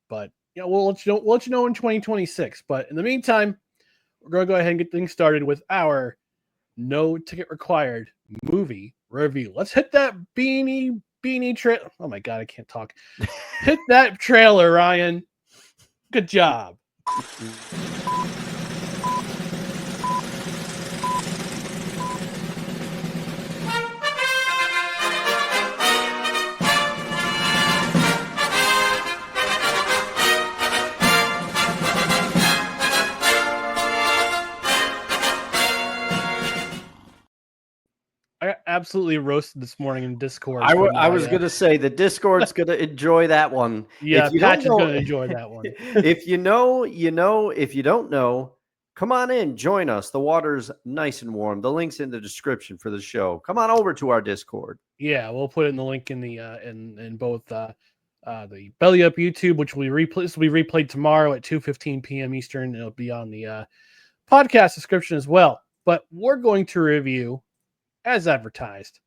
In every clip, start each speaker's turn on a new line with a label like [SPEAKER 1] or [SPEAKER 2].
[SPEAKER 1] But we'll let you know in 2026. But in the meantime, we're going to go ahead and get things started with our no ticket required movie review. Let's hit that beanie trail. Oh my god, I can't talk. Hit that trailer, Ryan. Good job. I got absolutely roasted this morning in Discord.
[SPEAKER 2] I was going to say the Discord's going to enjoy that one.
[SPEAKER 1] Yeah, Patch is going to enjoy that one.
[SPEAKER 2] If you know, you know. If you don't know, come on in, join us. The water's nice and warm. The link's in the description for the show. Come on over to our Discord.
[SPEAKER 1] Yeah, we'll put it in the link in the in both the Belly Up YouTube, which will be replayed tomorrow at 2:15 p.m. Eastern. It'll be on the podcast description as well. But we're going to review, as advertised,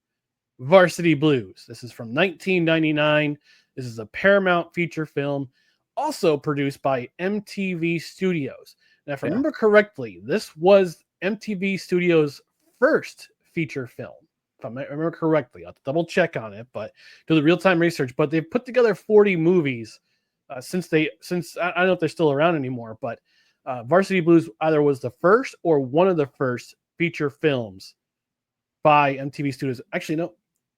[SPEAKER 1] Varsity Blues. This is from 1999. This is a Paramount feature film, also produced by MTV Studios. Now, if I remember correctly, this was MTV Studios' first feature film. If I remember correctly, I'll have to double check on it, but do the real-time research. But they've put together 40 movies since I don't know if they're still around anymore, but Varsity Blues either was the first or one of the first feature films by MTV Studios. Actually, no,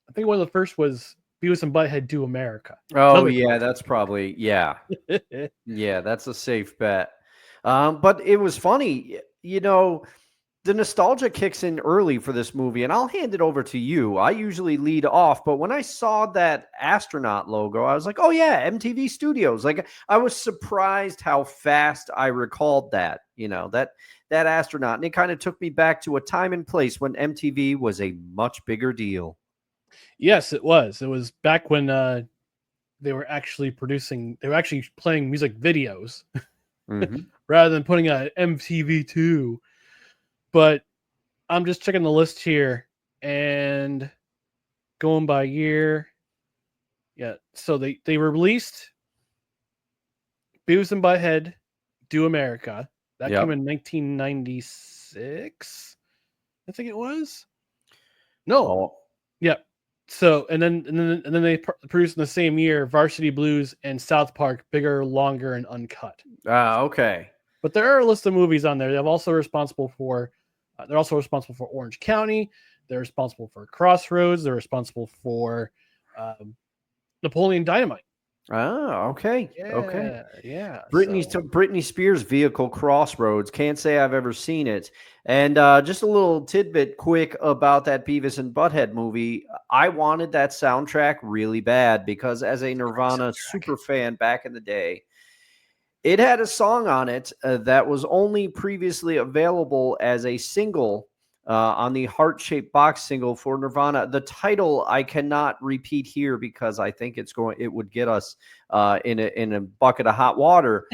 [SPEAKER 1] I think one of the first was Beavis and Butthead Do America.
[SPEAKER 2] Oh, yeah, that's probably, yeah. Yeah, that's a safe bet. But it was funny, the nostalgia kicks in early for this movie, and I'll hand it over to you. I usually lead off, but when I saw that astronaut logo, I was like, oh yeah, MTV Studios. Like, I was surprised how fast I recalled that, that astronaut. And it kind of took me back to a time and place when MTV was a much bigger deal.
[SPEAKER 1] Yes, it was. It was back when they were actually playing music videos rather than putting out MTV2. But I'm just checking the list here and going by year. Yeah, so they released Beavis and Butthead Do America. That came in 1996. I think it was. No.
[SPEAKER 2] Oh.
[SPEAKER 1] Yeah. So and then they produced in the same year Varsity Blues and South Park, Bigger, Longer, and Uncut.
[SPEAKER 2] Okay.
[SPEAKER 1] But there are a list of movies on there. They're also responsible for Orange County. They're responsible for Crossroads. They're responsible for Napoleon Dynamite.
[SPEAKER 2] Oh, okay.
[SPEAKER 1] Yeah,
[SPEAKER 2] okay.
[SPEAKER 1] Yeah.
[SPEAKER 2] Britney Spears' vehicle Crossroads. Can't say I've ever seen it. And just a little tidbit quick about that Beavis and Butthead movie. I wanted that soundtrack really bad because as a Nirvana super fan back in the day, it had a song on it that was only previously available as a single on the heart-shaped box single for Nirvana. The title I cannot repeat here because I think it would get us in a bucket of hot water.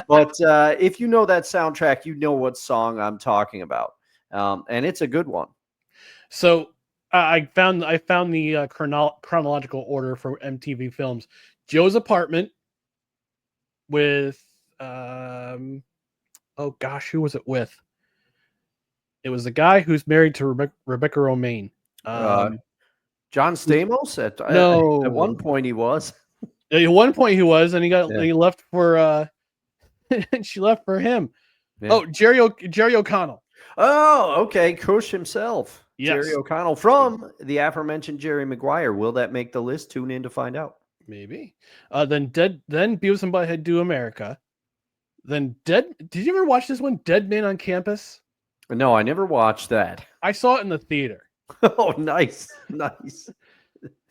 [SPEAKER 2] But if you know that soundtrack, you know what song I'm talking about, and it's a good one.
[SPEAKER 1] So I found the chronological order for MTV films. Joe's Apartment with who was it with? It was the guy who's married to Rebecca Romaine.
[SPEAKER 2] John Stamos? At one point he was.
[SPEAKER 1] At one point he was, and he left for and she left for him. Yeah. Oh, Jerry O'Connell.
[SPEAKER 2] Oh, okay. Cush himself.
[SPEAKER 1] Yes.
[SPEAKER 2] Jerry O'Connell from the aforementioned Jerry Maguire. Will that make the list? Tune in to find out.
[SPEAKER 1] Maybe. Then Beavis and Butthead Do America. Then did you ever watch this one, Dead Man on Campus?
[SPEAKER 2] No, I never watched that.
[SPEAKER 1] I saw it in the theater.
[SPEAKER 2] Oh, nice.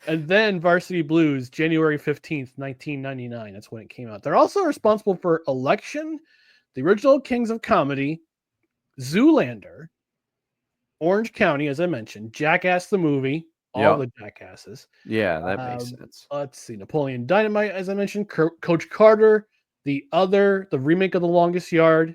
[SPEAKER 1] And then Varsity Blues, January 15th, 1999. That's when it came out. They're also responsible for Election, the original Kings of Comedy, Zoolander, Orange County, as I mentioned, Jackass the movie, all the Jackasses.
[SPEAKER 2] Yeah, that makes sense.
[SPEAKER 1] Let's see, Napoleon Dynamite, as I mentioned, Coach Carter, the remake of The Longest Yard.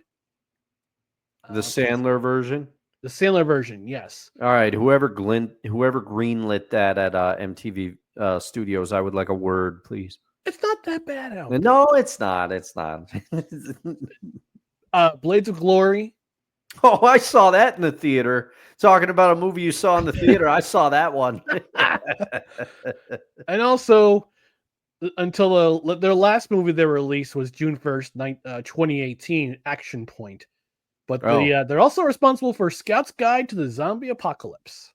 [SPEAKER 2] The Sandler version?
[SPEAKER 1] The Sandler version, yes.
[SPEAKER 2] All right, whoever greenlit that at MTV Studios, I would like a word, please.
[SPEAKER 1] It's not that bad out.
[SPEAKER 2] No, it's not. It's not.
[SPEAKER 1] Blades of Glory.
[SPEAKER 2] Oh, I saw that in the theater. Talking about a movie you saw in the theater, I saw that one.
[SPEAKER 1] And also, until their last movie they released was June 1st, 2018, Action Point. But they're also responsible for Scout's Guide to the Zombie Apocalypse.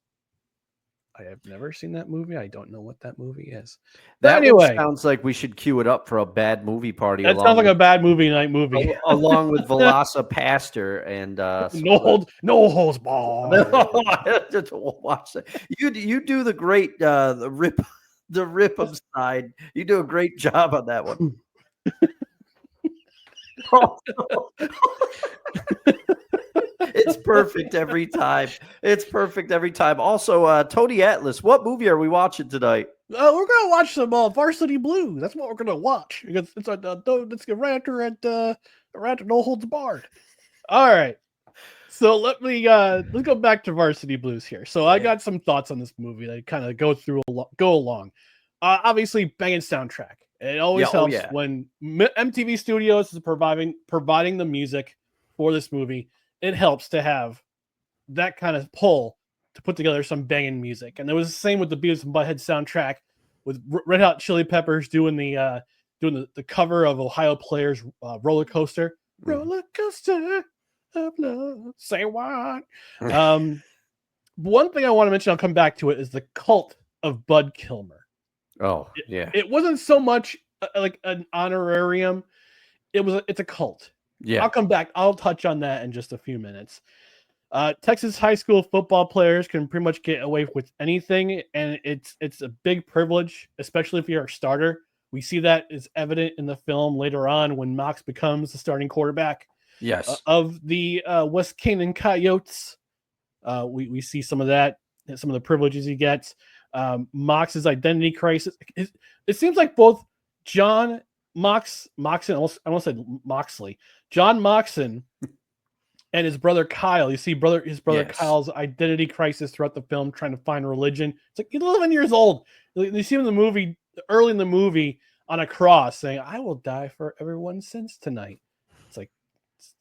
[SPEAKER 1] I have never seen that movie. I don't know what that movie is. But
[SPEAKER 2] That
[SPEAKER 1] anyway,
[SPEAKER 2] sounds like we should cue it up for a bad movie party.
[SPEAKER 1] That sounds like a bad movie night movie.
[SPEAKER 2] Along with Velocipaster and
[SPEAKER 1] no holds barred.
[SPEAKER 2] Just watch that. You do the great the Rip'em side. You do a great job on that one. It's perfect every time. It's perfect every time. Also, Tony Atlas, what movie are we watching tonight?
[SPEAKER 1] We're gonna watch some Varsity Blues. That's what we're gonna watch. It's it's a ranter at No Holds Barred. All right. So let's go back to Varsity Blues here. So I got some thoughts on this movie that kind of go along. Obviously, banging soundtrack. It always helps when MTV Studios is providing the music for this movie. It helps to have that kind of pull to put together some banging music. And it was the same with the Beavis and Butthead soundtrack, with Red Hot Chili Peppers doing the cover of Ohio Players' Roller Coaster. Roller coaster of love. Say what? One thing I want to mention, I'll come back to it, is the cult of Bud Kilmer.
[SPEAKER 2] Oh, yeah.
[SPEAKER 1] It wasn't so much like an honorarium. It's a cult. Yeah. I'll come back. I'll touch on that in just a few minutes. Texas high school football players can pretty much get away with anything, and it's a big privilege, especially if you're a starter. We see that is evident in the film later on when Mox becomes the starting quarterback.
[SPEAKER 2] Yes.
[SPEAKER 1] Of the West Canaan Coyotes. We see some of that, some of the privileges he gets. Mox's identity crisis. It seems like both John Moxon, I almost said Moxley, John Moxon, and his brother Kyle. You see his brother Kyle's identity crisis throughout the film, trying to find religion. It's like, he's 11 years old. You see him early in the movie on a cross saying, "I will die for everyone's sins tonight." It's like,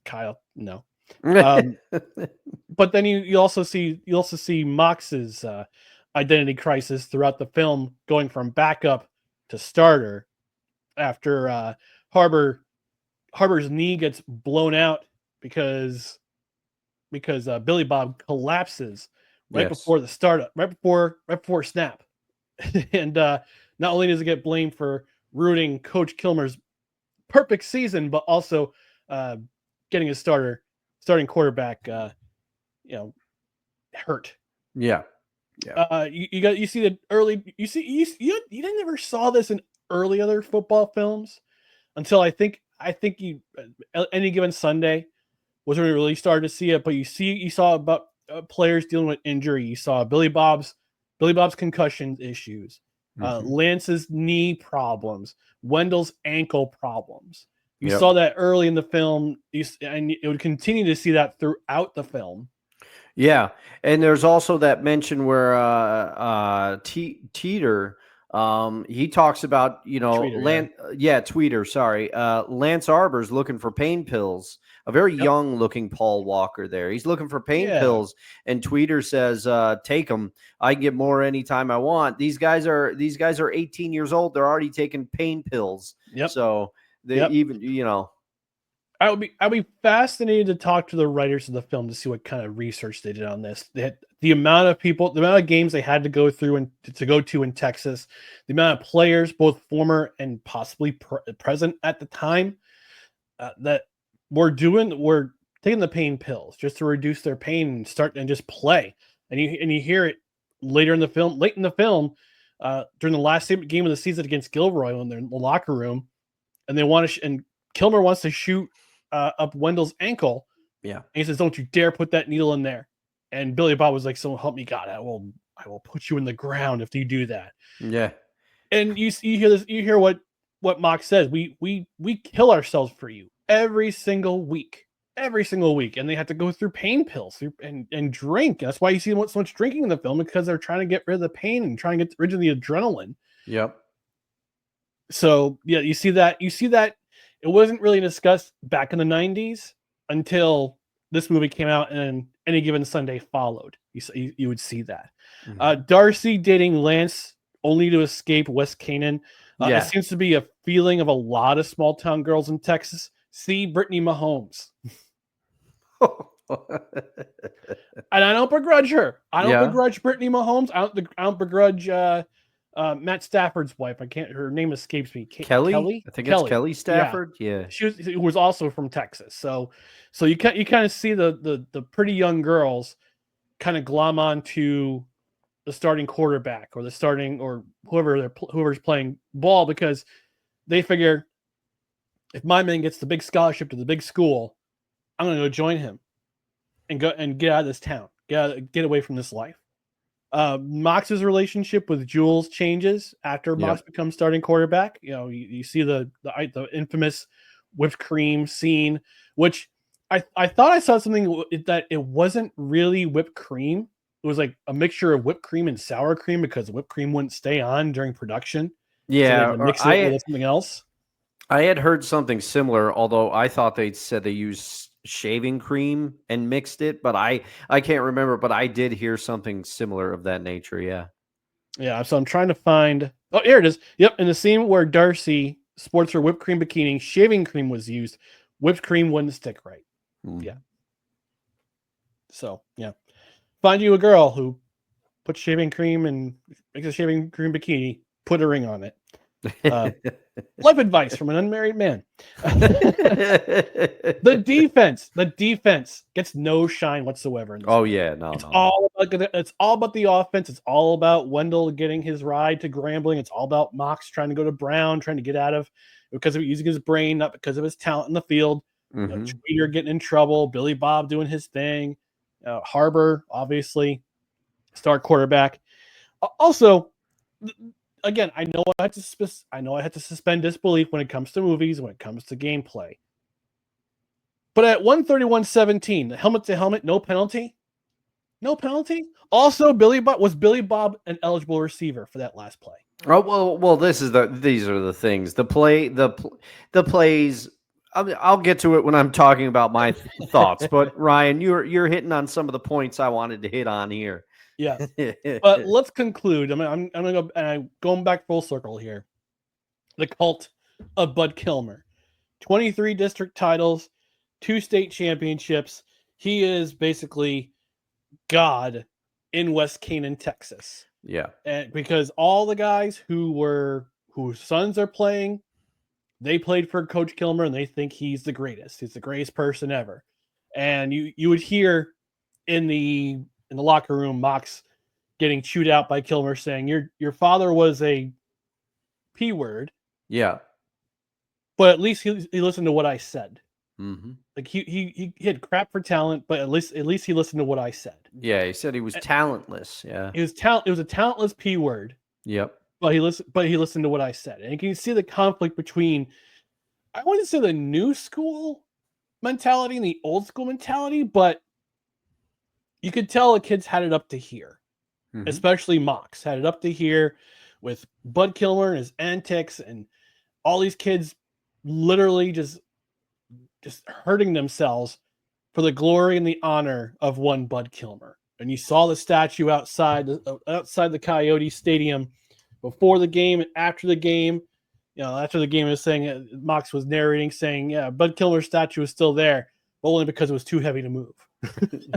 [SPEAKER 1] Kyle, no. But then you also see Mox's identity crisis throughout the film, going from backup to starter after Harbor's knee gets blown out because Billy Bob collapses before the startup, right before snap. And not only does it get blamed for ruining Coach Kilmer's perfect season, but also getting his starting quarterback hurt.
[SPEAKER 2] Yeah.
[SPEAKER 1] You see the early, you never saw this in early other football films until I think Any Given Sunday was when we really started to see it. But you saw about players dealing with injury. You saw Billy Bob's concussion issues, Lance's knee problems, Wendell's ankle problems. You saw that early in the film, and it would continue to see that throughout the film.
[SPEAKER 2] Yeah, and there's also that mention where Teeter, he talks about, Tweeter, sorry. Lance Arbor's looking for pain pills. A very young looking Paul Walker there. He's looking for pain pills, and Tweeter says, "Take them. I can get more anytime I want." These guys are 18 years old. They're already taking pain pills. Yep. So they even
[SPEAKER 1] I'd be fascinated to talk to the writers of the film to see what kind of research they did on this. The amount of games they had to go through and to go to in Texas, the amount of players, both former and possibly present at the time, that were taking the pain pills just to reduce their pain and just play. And you hear it late in the film, during the last game of the season against Gilroy when they're in the locker room, and they want to and Kilmer wants to shoot up Wendell's ankle. Yeah. And he says, "Don't you dare put that needle in there." And Billy Bob was like, "So help me God, I will put you in the ground if you do that."
[SPEAKER 2] Yeah.
[SPEAKER 1] And you hear this, you hear what Mox says. We kill ourselves for you every single week. And they have to go through pain pills and drink. That's why you see so much drinking in the film, because they're trying to get rid of the pain and trying to get rid of the adrenaline.
[SPEAKER 2] Yep.
[SPEAKER 1] So yeah, you see that it wasn't really discussed back in the 90s until this movie came out and Any Given Sunday followed. You would see that. Darcy dating Lance only to escape West Canaan. It seems to be a feeling of a lot of small town girls in Texas. See Brittany Mahomes. And I don't begrudge her. I don't begrudge Brittany Mahomes. I don't begrudge Matt Stafford's wife. Her name escapes me.
[SPEAKER 2] Kelly? I think it's Kelly Stafford. Yeah.
[SPEAKER 1] She was also from Texas. So you kind of see the pretty young girls kind of glom onto the starting quarterback or the starting or whoever's playing ball, because they figure if my man gets the big scholarship to the big school, I'm going to go join him and get out of this town, get away from this life. Mox's relationship with Jules changes after Mox becomes starting quarterback. You see the infamous whipped cream scene, which I thought I saw something that it wasn't really whipped cream. It was like a mixture of whipped cream and sour cream because whipped cream wouldn't stay on during production.
[SPEAKER 2] Yeah,
[SPEAKER 1] so mix it with something else.
[SPEAKER 2] I had heard something similar, although I thought they said they used shaving cream and mixed it, but I can't remember, but I did hear something similar of that nature.
[SPEAKER 1] Yeah, so I'm trying to find, here it is. Yep, in the scene where Darcy sports her whipped cream bikini, shaving cream was used. Whipped cream wouldn't stick right. Yeah. So, yeah. Find you a girl who puts shaving cream and makes a shaving cream bikini, put a ring on it. Life advice from an unmarried man. The defense gets no shine whatsoever.
[SPEAKER 2] No.
[SPEAKER 1] It's all about the offense. It's all about Wendell getting his ride to Grambling. It's all about Mox trying to go to Brown, trying to get out of because of using his brain, not because of his talent in the field. Tweeter getting in trouble. Billy Bob doing his thing. Harbor, obviously, star quarterback. Also, again, I know I had to suspend disbelief when it comes to movies, when it comes to gameplay. But at 131-17, the helmet to helmet, no penalty. No penalty. Also, Billy Bob an eligible receiver for that last play?
[SPEAKER 2] Oh well. These are the things. The plays. I'll get to it when I'm talking about my thoughts. But Ryan, you're hitting on some of the points I wanted to hit on here.
[SPEAKER 1] Yeah, but let's conclude. I'm gonna go and I'm going back full circle here. The cult of Bud Kilmer, 23 district titles, 2 state championships. He is basically God in West Canaan, Texas.
[SPEAKER 2] Yeah,
[SPEAKER 1] and because all the guys whose sons are playing, they played for Coach Kilmer, and they think he's the greatest. He's the greatest person ever. And you would hear in the locker room, Mox getting chewed out by Kilmer saying, your father was a P word.
[SPEAKER 2] Yeah.
[SPEAKER 1] But at least he listened to what I said.
[SPEAKER 2] Like
[SPEAKER 1] he had crap for talent, but at least he listened to what I said.
[SPEAKER 2] Yeah, he said he was talentless. Yeah.
[SPEAKER 1] It was a talentless P word.
[SPEAKER 2] Yep.
[SPEAKER 1] But he listened to what I said. And you can see the conflict between, I wouldn't say the new school mentality and the old school mentality, but you could tell the kids had it up to here. Especially Mox had it up to here with Bud Kilmer and his antics and all these kids literally just hurting themselves for the glory and the honor of one Bud Kilmer. And you saw the statue outside the Coyote Stadium before the game and after the game. After the game, was saying Mox was narrating, saying, "Yeah, Bud Kilmer's statue is still there, but only because it was too heavy to move."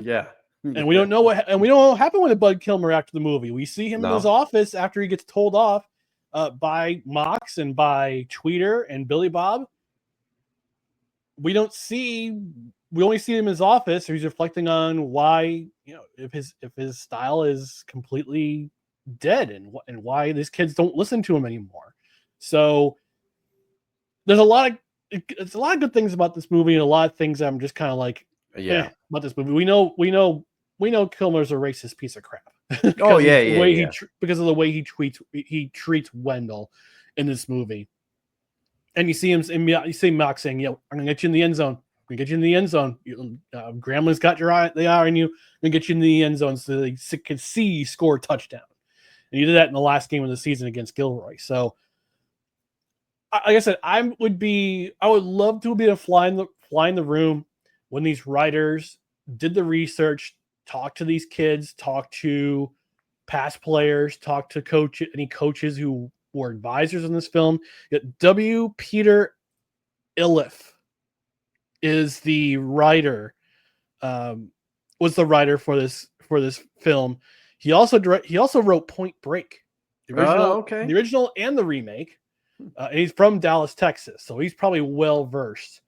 [SPEAKER 2] Yeah.
[SPEAKER 1] And we don't know what happened with Bud Kilmer after the movie. We see him in his office after he gets told off by Mox and by Tweeter and Billy Bob. We only see him in his office, or he's reflecting on why, if his style is completely dead and why these kids don't listen to him anymore. So there's a lot of good things about this movie and a lot of things I'm just kind of like, about this movie. We know Kilmer's a racist piece of crap. Because of the way he treats Wendell in this movie. And you see Mox saying, "I'm gonna get you in the end zone. I'm gonna get you in the end zone. Grambling's got the eye on you. I'm gonna get you in the end zone so they can see you score a touchdown." And you did that in the last game of the season against Gilroy. So like I said, I would love to be a fly in the room when these writers did the research, talk to these kids, talk to past players, talk to any coaches who were advisors in this film. W. Peter Iliff is the writer, was the writer for this film. He also wrote Point Break,
[SPEAKER 2] Oh, okay.
[SPEAKER 1] the original and the remake. And he's from Dallas, Texas, so he's probably well versed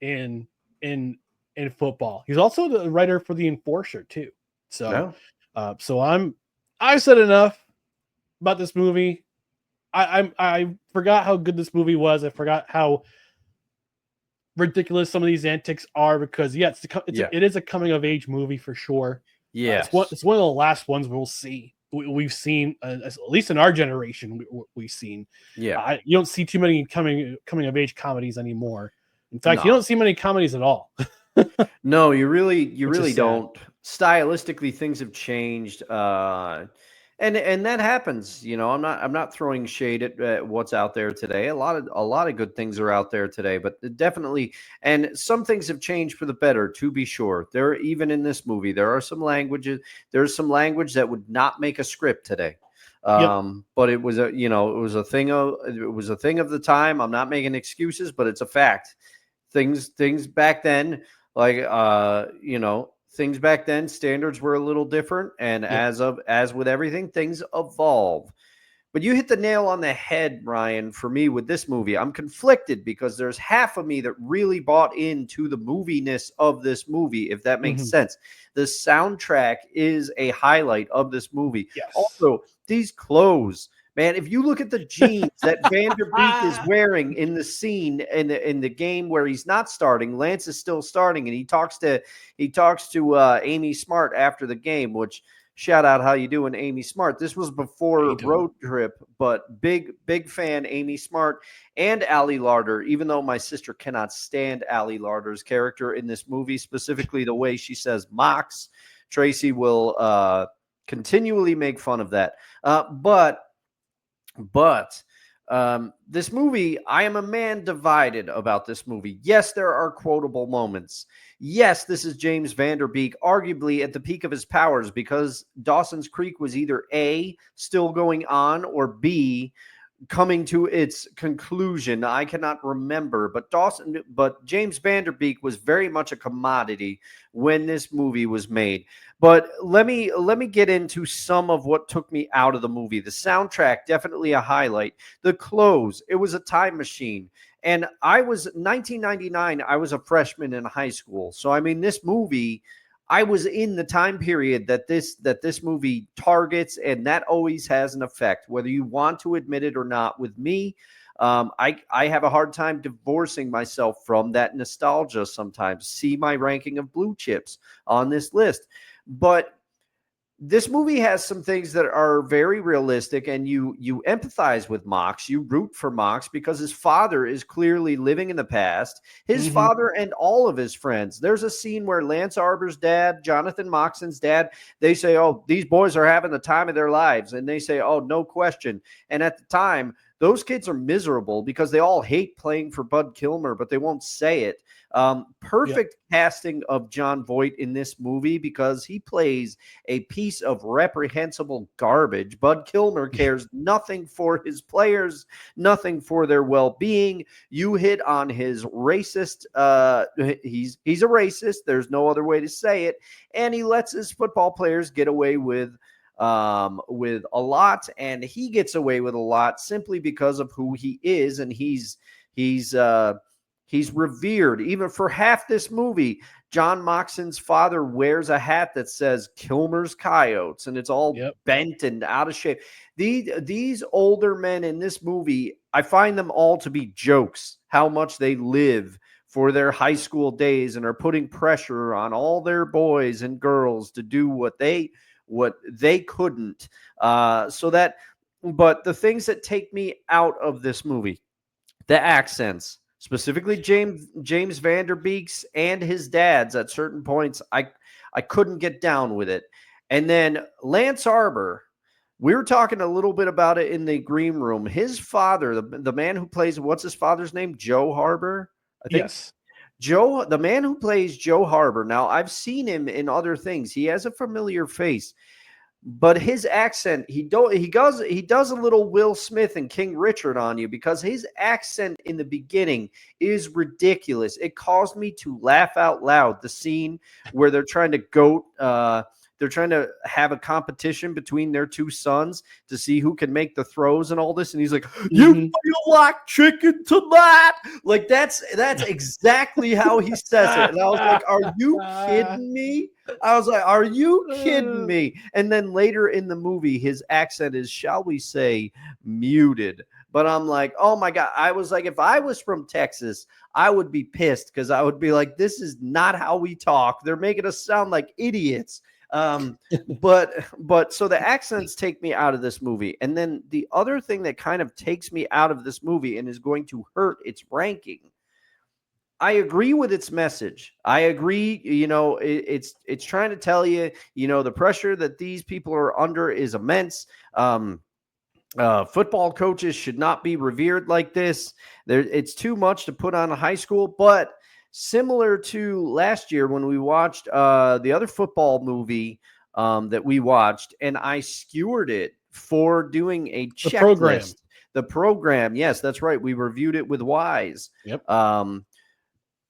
[SPEAKER 1] in in football. He's also the writer for The Enforcer too. So,
[SPEAKER 2] No.
[SPEAKER 1] I've said enough about this movie. I forgot how good this movie was. I forgot how ridiculous some of these antics are because it is a coming of age movie for sure.
[SPEAKER 2] Yes.
[SPEAKER 1] It's one of the last ones we'll see. We've seen at least in our generation. We've seen.
[SPEAKER 2] Yeah.
[SPEAKER 1] You don't see too many coming of age comedies anymore. In fact, you
[SPEAKER 2] No.
[SPEAKER 1] don't see many comedies at all.
[SPEAKER 2] No, you really
[SPEAKER 1] sad.
[SPEAKER 2] don't. Stylistically, things have changed, and that happens. You know, I'm not throwing shade at what's out there today. A lot of good things are out there today, but definitely, and some things have changed for the better. To be sure, even in this movie, there are some languages. There's some language that would not make a script today. But it was it was a thing of the time. I'm not making excuses, but it's a fact. Things back then, like things back then, standards were a little different, and as with everything, things evolve. But you hit the nail on the head, Ryan. For me, with this movie, I'm conflicted because there's half of me that really bought into the moviness of this movie, if that makes sense. The soundtrack is a highlight of this movie.
[SPEAKER 1] Yes.
[SPEAKER 2] Also, these clothes, man, if you look at the jeans that Van Der Beek is wearing in the scene in the game where he's not starting, Lance is still starting, and he talks to Amy Smart after the game, which shout out, how you doing, Amy Smart. This was before Road Trip, but big fan Amy Smart and Ali Larder, even though my sister cannot stand Ali Larder's character in this movie, specifically the way she says Mox. Tracy will continually make fun of that. But this movie, I am a man divided about this movie. Yes, there are quotable moments. Yes, this is James Van Der Beek, arguably at the peak of his powers, because Dawson's Creek was either A, still going on, or B, coming to its conclusion. I cannot remember, but James Van Der Beek was very much a commodity when this movie was made. But let me get into some of what took me out of the movie. The soundtrack, definitely a highlight. The clothes, it was a time machine. And 1999, I was a freshman in high school. So, I mean, this movie, I was in the time period that this movie targets, and that always has an effect, whether you want to admit it or not. With me, I have a hard time divorcing myself from that nostalgia sometimes. See my ranking of blue chips on this list. But this movie has some things that are very realistic, and you empathize with Mox. You root for Mox because his father is clearly living in the past. His father and all of his friends. There's a scene where Lance Arbor's dad, Jonathan Moxon's dad, they say, "Oh, these boys are having the time of their lives," and they say, "Oh, no question." And at the time, those kids are miserable because they all hate playing for Bud Kilmer, but they won't say it. Perfect casting of Jon Voight in this movie because he plays a piece of reprehensible garbage. Bud Kilmer cares nothing for his players, nothing for their well-being. You hit on his racist. He's a racist. There's no other way to say it. And he lets his football players get away with a lot, and he gets away with a lot simply because of who he is, and he's revered. Even for half this movie, John Moxon's father wears a hat that says Kilmer's Coyotes, and it's all bent and out of shape. These older men in this movie, I find them all to be jokes, how much they live for their high school days and are putting pressure on all their boys and girls to do what they couldn't. But the things that take me out of this movie, the accents, specifically James Van Der Beek's and his dad's at certain points, I couldn't get down with it. And then Lance Arbor, We were talking a little bit about it in the green room. His father, the man who plays, what's his father's name? Joe Harbor, I think.
[SPEAKER 1] Yes.
[SPEAKER 2] Joe, the man who plays Joe Harbor. Now, I've seen him in other things. He has a familiar face, but his accent, he does a little Will Smith and King Richard on you, because his accent in the beginning is ridiculous. It caused me to laugh out loud. The scene where they're trying to have a competition between their two sons to see who can make the throws and all this. And he's like, you feel like chicken tonight. Like that's exactly how he says it. And I was like, are you kidding me? I was like, are you kidding me? And then later in the movie, his accent is, shall we say, muted. But I'm like, oh my God. I was like, if I was from Texas, I would be pissed, because I would be like, this is not how we talk. They're making us sound like idiots. But so the accents take me out of this movie. And then the other thing that kind of takes me out of this movie and is going to hurt its ranking, I agree with its message. I agree, it's trying to tell you, the pressure that these people are under is immense. Football coaches should not be revered like this. It's too much to put on a high school. But similar to last year when we watched the other football movie that we watched, and I skewered it for doing a checklist. The program. Yes, that's right. We reviewed it with Wise.
[SPEAKER 1] Yep.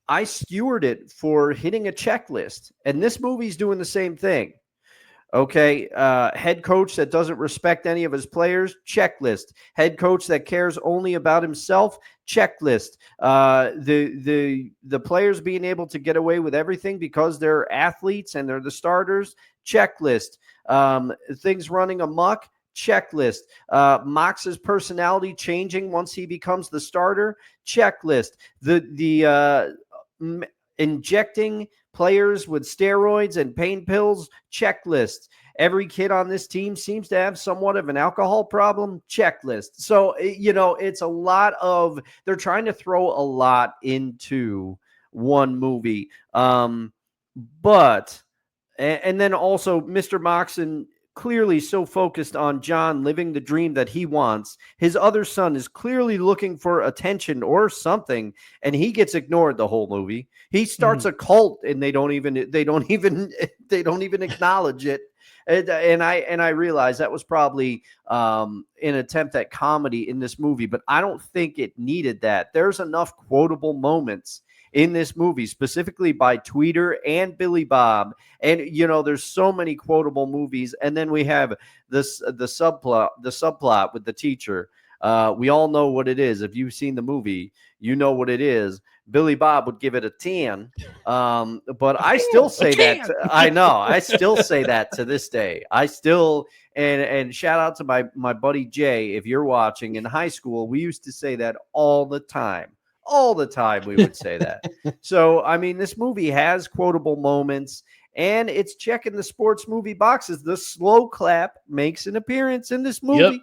[SPEAKER 2] I skewered it for hitting a checklist, and this movie's doing the same thing. Okay, head coach that doesn't respect any of his players, checklist. Head coach that cares only about himself, checklist. The players being able to get away with everything because they're athletes and they're the starters, checklist. Things running amok, checklist. Mox's personality changing once he becomes the starter, checklist. Injecting players with steroids and pain pills, checklist. Every kid on this team seems to have somewhat of an alcohol problem, checklist. So, it's a lot of, they're trying to throw a lot into one movie. But then also Mr. Moxon clearly so focused on John living the dream that he wants. His other son is clearly looking for attention or something, and he gets ignored the whole movie. He starts a cult, and they don't even acknowledge it. And I realize that was probably an attempt at comedy in this movie, but I don't think it needed that. There's enough quotable moments in this movie, specifically by Tweeter and Billy Bob. And, there's so many quotable movies. And then we have the subplot with the teacher. We all know what it is. If you've seen the movie, you know what it is. Billy Bob would give it a 10. But I still say that. I know. I still say that to this day. I still, and shout out to my buddy Jay. If you're watching, in high school, we used to say that all the time. All the time we would say that. So, I mean, this movie has quotable moments, and it's checking the sports movie boxes. The slow clap makes an appearance in this movie.
[SPEAKER 1] Yep.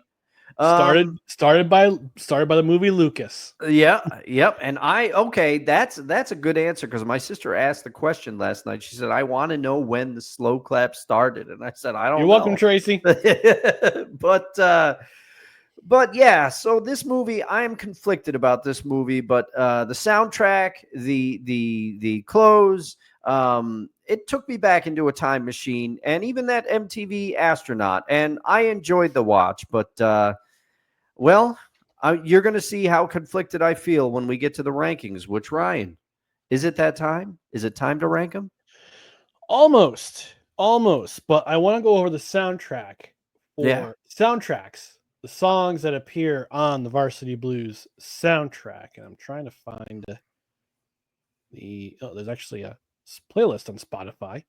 [SPEAKER 1] Started by the movie Lucas.
[SPEAKER 2] Yep. And that's a good answer, because my sister asked the question last night. She said, I want to know when the slow clap started. And I said, I don't know.
[SPEAKER 1] You're welcome, Tracy.
[SPEAKER 2] But yeah, so this movie, I am conflicted about this movie, but the soundtrack, the clothes, it took me back into a time machine, and even that MTV astronaut, and I enjoyed the watch. But you're going to see how conflicted I feel when we get to the rankings. Which, Ryan, is it that time? Is it time to rank them?
[SPEAKER 1] Almost, but I want to go over the soundtrack for soundtracks. The songs that appear on the Varsity Blues soundtrack. And I'm trying to find there's actually a playlist on Spotify.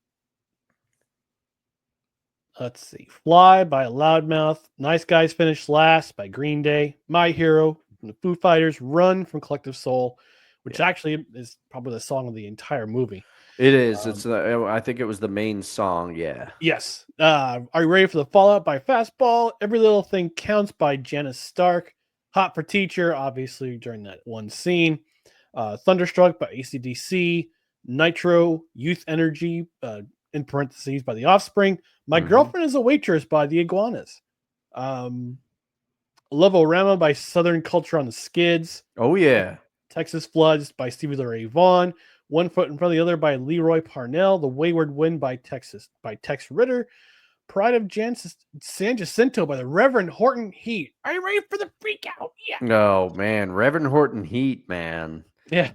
[SPEAKER 1] Let's see. Fly by Loudmouth. Nice Guys Finish Last by Green Day. My Hero from the Foo Fighters. Run from Collective Soul, which actually is probably the song of the entire movie.
[SPEAKER 2] It is. I think it was the main song. Yeah.
[SPEAKER 1] Yes. Are You Ready for the Fallout by Fastball? Every Little Thing Counts by Janice Stark. Hot for Teacher, obviously during that one scene. Thunderstruck by AC/DC. Nitro, Youth Energy, in parentheses, by The Offspring. My Girlfriend is a Waitress by The Iguanas. Love-O-Rama by Southern Culture on the Skids.
[SPEAKER 2] Oh, yeah.
[SPEAKER 1] Texas Floods by Stevie Ray Vaughan. One Foot in Front of the Other by Leroy Parnell. The Wayward Wind by Tex Ritter. Pride of San Jacinto by the Reverend Horton Heat. Are you ready for the freak out? Yeah.
[SPEAKER 2] Oh, man. Reverend Horton Heat, man.
[SPEAKER 1] Yeah.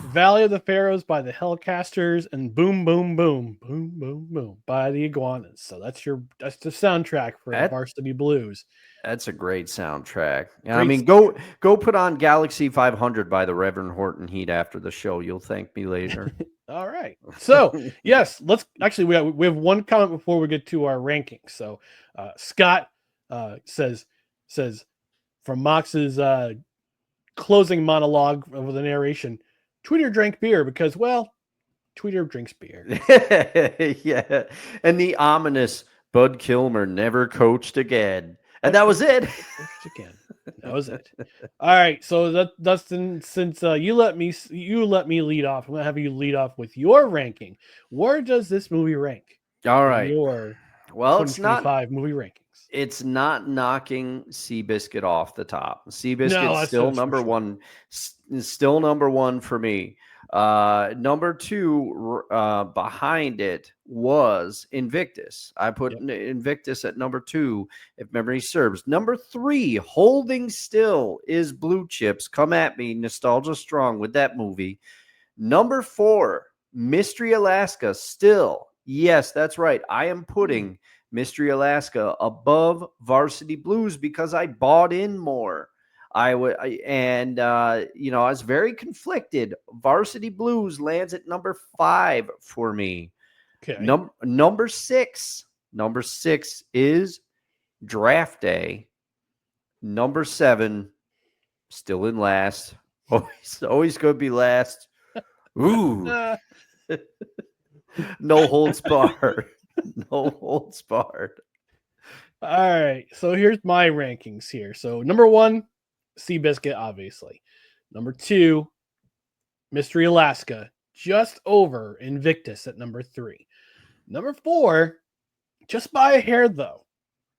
[SPEAKER 1] Valley of the Pharaohs by the Hellcasters, and Boom Boom Boom Boom Boom Boom by the Iguanas. So that's the soundtrack for Varsity Blues.
[SPEAKER 2] That's a great soundtrack. I mean, go put on Galaxy 500 by the Reverend Horton Heat after the show. You'll thank me later.
[SPEAKER 1] All right. So yes, let's actually we have one comment before we get to our rankings. So Scott says from Mox's closing monologue of the narration, Tweeter drank beer because, well, Tweeter drinks beer.
[SPEAKER 2] Yeah. And the ominous Bud Kilmer never coached again. And that was it.
[SPEAKER 1] Again. That was it. All right. So Dustin, since you let me lead off, I'm going to have you lead off with your ranking. Where does this movie rank?
[SPEAKER 2] All right.
[SPEAKER 1] Your
[SPEAKER 2] it's not
[SPEAKER 1] movie rankings.
[SPEAKER 2] It's not knocking Seabiscuit off the top. Seabiscuit's still number one. Still number one for me. Number two behind it was Invictus. I put Invictus at number two, if memory serves. Number three, holding still, is Blue Chips. Come at me, nostalgia strong with that movie. Number four, Mystery Alaska. Still, yes, that's right. I am putting Mystery Alaska above Varsity Blues because I bought in more. I was very conflicted. Varsity Blues lands at number 5 for me.
[SPEAKER 1] Okay.
[SPEAKER 2] Number six is Draft Day. Number 7, still in last. Always going to be last. Ooh. No holds barred. No holds barred.
[SPEAKER 1] All right. So here's my rankings here. So number 1, Seabiscuit, obviously. Number 2, Mystery Alaska, just over Invictus at number 3. Number 4, just by a hair, though,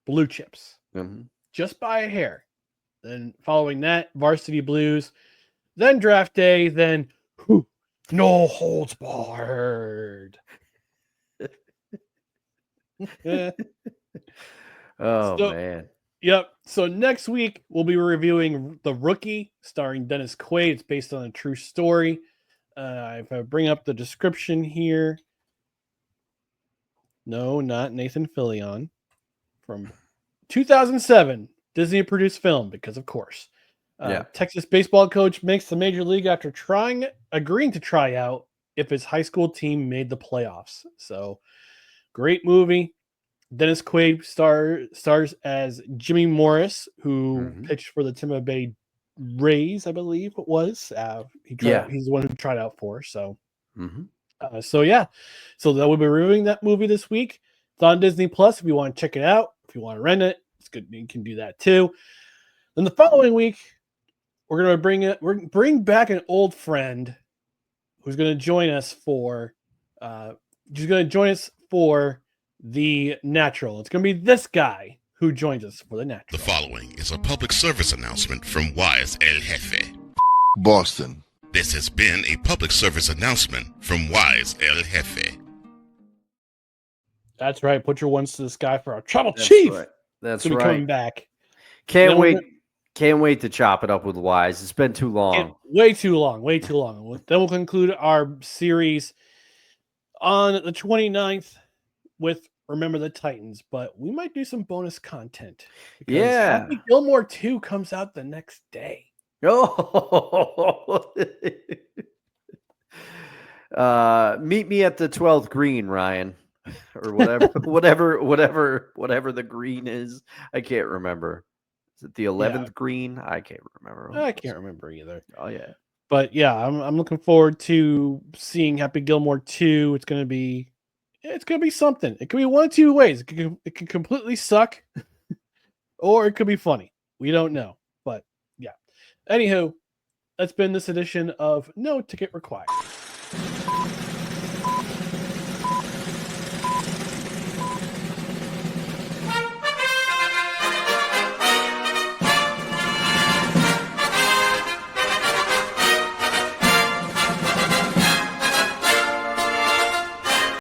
[SPEAKER 1] Blue Chips.
[SPEAKER 2] Mm-hmm.
[SPEAKER 1] Just by a hair. Then following that, Varsity Blues. Then Draft Day. Then No Holds Barred.
[SPEAKER 2] Man.
[SPEAKER 1] Yep. So next week we'll be reviewing The Rookie, starring Dennis Quaid. It's based on a true story. If I bring up the description here, no, not Nathan Fillion, from 2007 Disney produced film, because of course. Texas baseball coach makes the major league after agreeing to try out if his high school team made the playoffs. So great movie. Dennis Quaid stars as Jimmy Morris, who pitched for the Tampa Bay Rays, I believe it was. He's the one who tried out for. So, so that we'll be reviewing that movie this week. It's on Disney Plus if you want to check it out. If you want to rent it, it's good. You can do that too. Then the following week, we're gonna bring back an old friend who's going to join us for. The Natural. It's going to be this guy who joins us for The Natural.
[SPEAKER 3] The following is a public service announcement from Wise El Jefe,
[SPEAKER 4] Boston.
[SPEAKER 3] This has been a public service announcement from Wise El Jefe.
[SPEAKER 1] That's right. Put your ones to the sky for our tribal chief.
[SPEAKER 2] Right. That's
[SPEAKER 1] right. Coming back.
[SPEAKER 2] Can't wait to chop it up with Wise. It's been too long.
[SPEAKER 1] Way too long. Then we'll conclude our series on the 29th with Remember the Titans, but we might do some bonus content. Happy Gilmore 2 comes out the next day.
[SPEAKER 2] Oh, meet me at the 12th green, Ryan, or whatever the green is. I can't remember. Is it the 11th green? I can't remember.
[SPEAKER 1] I can't remember either.
[SPEAKER 2] Oh yeah,
[SPEAKER 1] but yeah, I'm looking forward to seeing Happy Gilmore 2. It's gonna be something. It could be one of two ways. It can completely suck, or it could be funny. We don't know. But yeah. Anywho, that's been this edition of No Ticket Required.